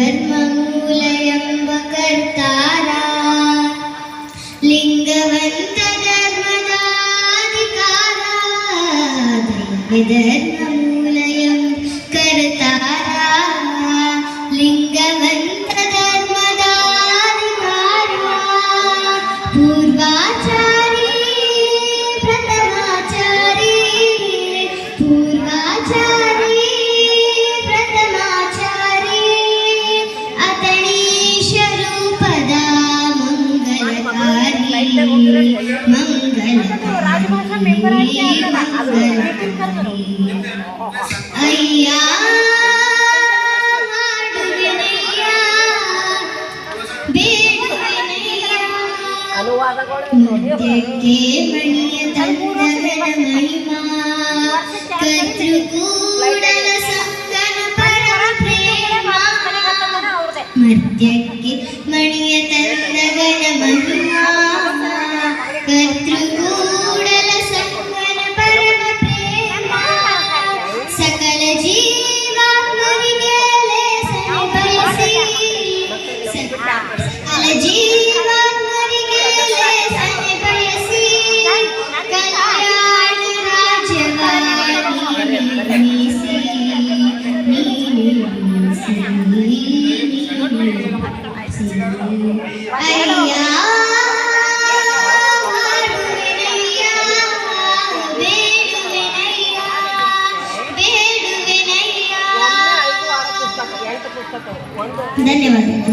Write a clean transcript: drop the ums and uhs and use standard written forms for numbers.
ಧರ್ಮ ಮೂಲ ಎಂಬ ಕರ್ತಾರ ಲಿಂಗವಂತ ಧರ್ಮದ ಅಧಿಕಾರ ಧರ್ಮ ಮೂಲ ಎಂಬ ಕರ್ತಾರ ಲಿಂಗವಂತ ಧರ್ಮದ ಅಧಿಕಾರ ಪೂರ್ವಾಚಾರಿ ಪ್ರಥಮಾಚಾರಿ ಪೂರ್ವಾಚಾರಿ ಪ್ರಥಮಾಚಾರಿ ಅತಣೀಶ ರೂಪದ ಮಂಗಲಕಾರಿ ಅಯ್ಯ ಮುದ್ಯಕ್ಕೆ ಮಣಿಯ ತಂದಗನ ಮಹಿಮಾ ಕರ್ತೃಕೂಡಲ ಸಂಗನ ಪರಮ ಪ್ರೇಮ ಮದ್ಯಕ್ಕೆ ಮಣಿಯ ತಂದಗನ ಮಹಿಮಾ ಕರ್ತೃಕೂಡಲ ಸಂಗನ ಪರಮ ಪ್ರೇಮ ಸಕಲ ಜೀವಾತ್ಮರಿಗೆ ಲೇಸನೆ ಬಯಸಿ ಸಕಲ ಜೀವಾತ್ಮರಿಗೆ ಲೇಸನೆ ಬಯಸಿ ಕಲ್ಯಾಣ ರಾಜ್ಯವಾಗಿ ನಿರ್ಮಿಸಿ ಅಯ್ಯ ಧನ್ಯವಾದ.